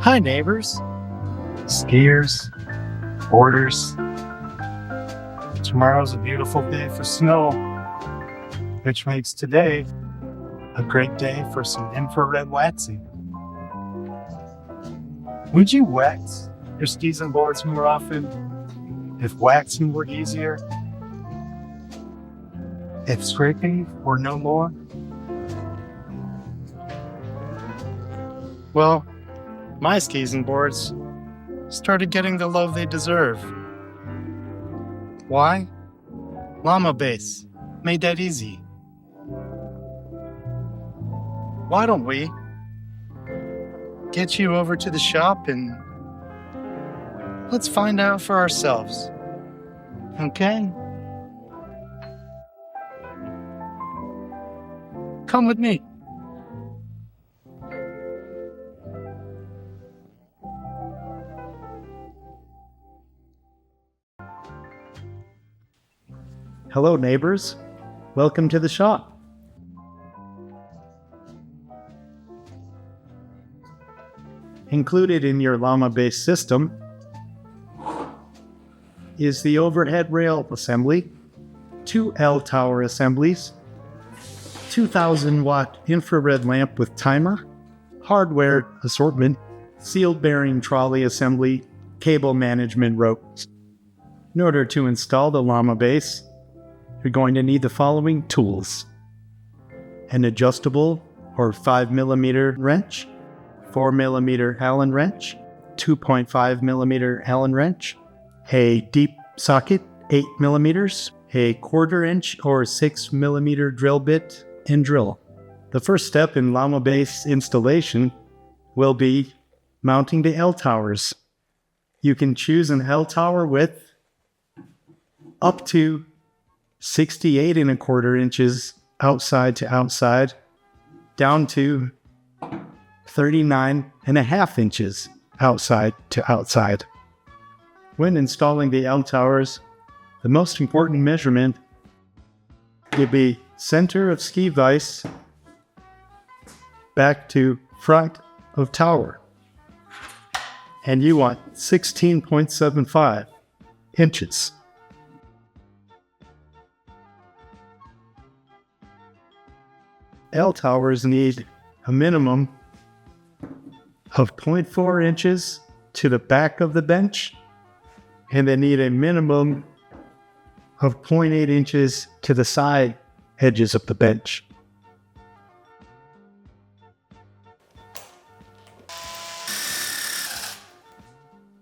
Hi neighbors, skiers, boarders. Tomorrow's a beautiful day for snow, which makes today a great day for some infrared waxing. Would you wax your skis and boards more often if waxing were easier? If scraping were no more? Well, my skis and boards started getting the love they deserve. Why? Lama-base made that easy. Why don't we get you over to the shop and let's find out for ourselves, okay? Come with me. Hello, neighbors. Welcome to the shop. Included in your lama-base system is the overhead rail assembly, 2 L-tower assemblies, 2,000-watt infrared lamp with timer, hardware assortment, sealed bearing trolley assembly, cable management ropes. In order to install the lama-base, you're going to need the following tools: an adjustable or 5mm wrench, 4mm Allen wrench, 2.5mm Allen wrench, a deep socket 8mm, a 1/4 inch or 6mm drill bit and drill. The first step in lama-base installation will be mounting the L-towers. You can choose an L-tower width up to 68 1/4 inches outside to outside, down to 39 1/2 inches outside to outside. When installing the L-towers, the most important measurement will be center of ski vise back to front of tower. And you want 16.75 inches. L-towers need a minimum of 0.4 inches to the back of the bench, and they need a minimum of 0.8 inches to the side edges of the bench.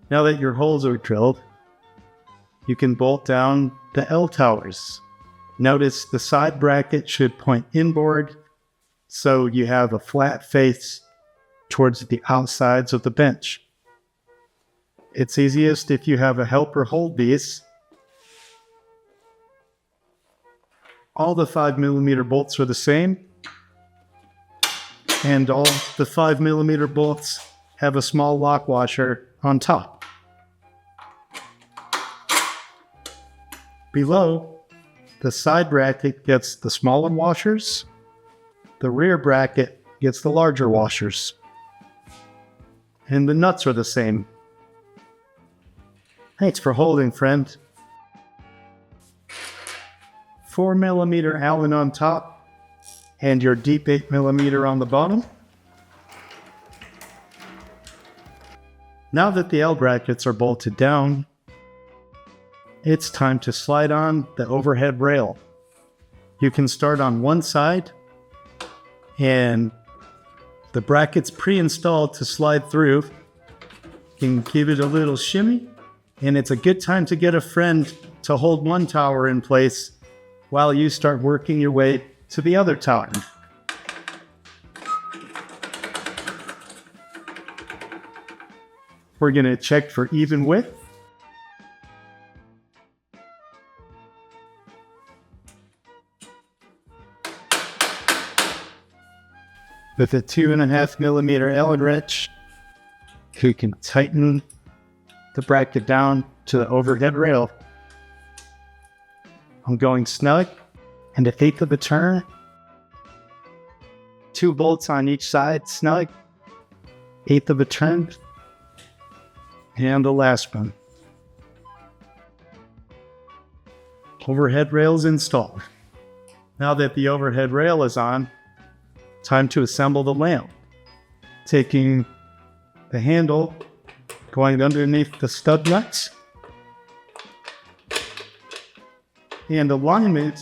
Now that your holes are drilled, you can bolt down the L-towers. Notice the side bracket should point inboard, so you have a flat face towards the outsides of the bench. It's easiest if you have a helper hold these. All the 5mm bolts are the same, and all the 5mm bolts have a small lock washer on top. Below, the side bracket gets the smaller washers. The rear bracket gets the larger washers. And the nuts are the same. Thanks for holding, friend. 4mm Allen on top and your deep 8mm on the bottom. Now that the L brackets are bolted down, it's time to slide on the overhead rail. You can start on one side, and the bracket's pre-installed to slide through. You can give it a little shimmy, and it's a good time to get a friend to hold one tower in place while you start working your way to the other tower. We're going to check for even width. With a 2.5mm Allen wrench, you can tighten the bracket down to the overhead rail. I'm going snug and 1/8 of a turn. 2 bolts on each side, snug. 1/8 of a turn And the last one. Overhead rails installed. Now that the overhead rail is on, time to assemble the lamp. Taking the handle, going underneath the stud nuts, and alignment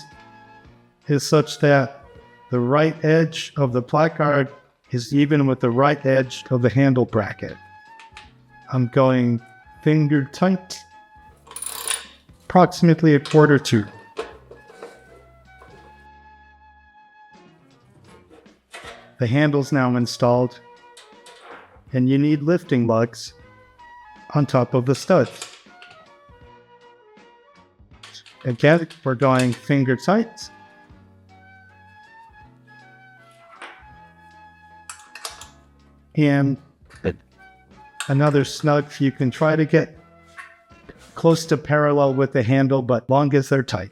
is such that the right edge of the placard is even with the right edge of the handle bracket. I'm going finger tight, approximately 1/4 tube. The handle's now installed, and you need lifting lugs on top of the studs. Again, we're going finger tight. And another snug, you can try to get close to parallel with the handle, but long as they're tight.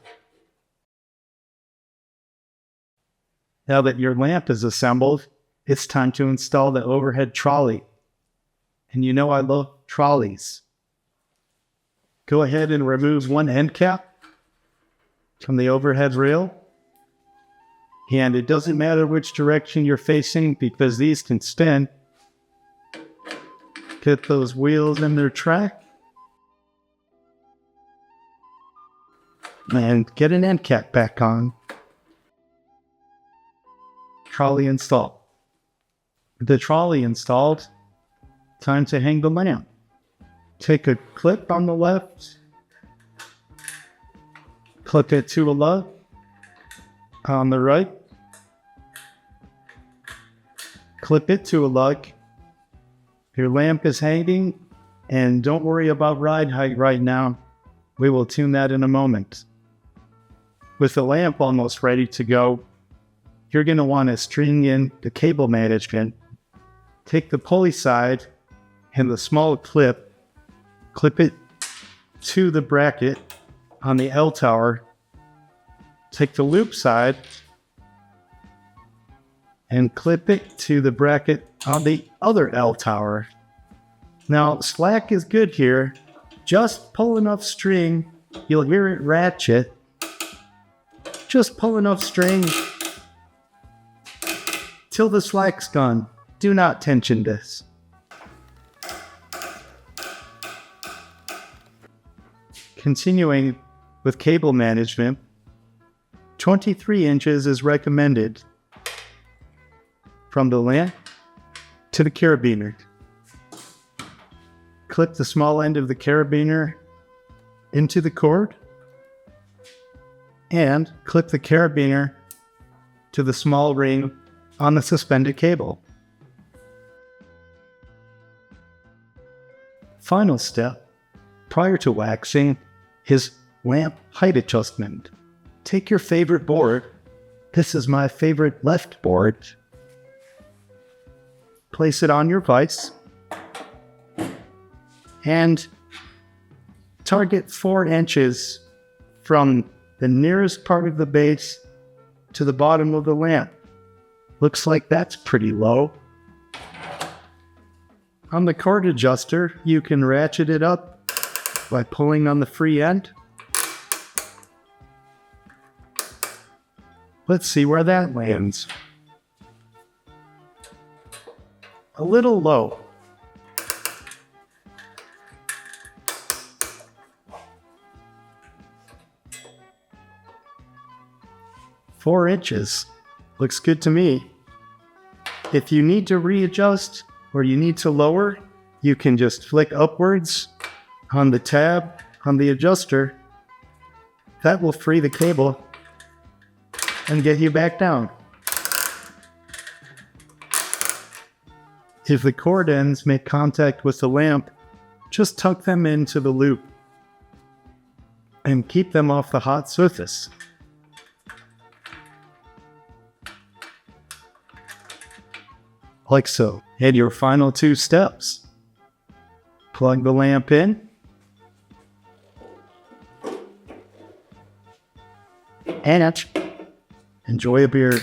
Now that your lamp is assembled, it's time to install the overhead trolley. And you know I love trolleys. Go ahead and remove one end cap from the overhead rail. And it doesn't matter which direction you're facing because these can spin. Get those wheels in their track. And get an end cap back on. Trolley installed. The trolley installed, time to hang the lamp. Take a clip on the left, clip it to a lug on the right, clip it to a lug. Your lamp is hanging, and don't worry about ride height right now. We will tune that in a moment. With the lamp almost ready to go, you're going to want to string in the cable management. Take the pulley side and the small clip, clip it to the bracket on the L tower. Take the loop side and clip it to the bracket on the other L tower. Now, slack is good here. Just pull enough string, you'll hear it ratchet. Just pull enough string till the slack's gone. Do not tension this. Continuing with cable management, 23 inches is recommended from the lamp to the carabiner. Clip the small end of the carabiner into the cord and clip the carabiner to the small ring on the suspended cable. Final step, prior to waxing, is lamp height adjustment. Take your favorite board. This is my favorite left board. Place it on your vise and target 4 inches from the nearest part of the base to the bottom of the lamp. Looks like that's pretty low. On the cord adjuster, you can ratchet it up by pulling on the free end. Let's see where that lands. A little low. Four inches. Looks good to me. If you need to readjust or you need to lower, you can just flick upwards on the tab on the adjuster. That will free the cable and get you back down. If the cord ends make contact with the lamp, just tuck them into the loop and keep them off the hot surface. Like so. And your final 2 steps. Plug the lamp in. And enjoy a beer.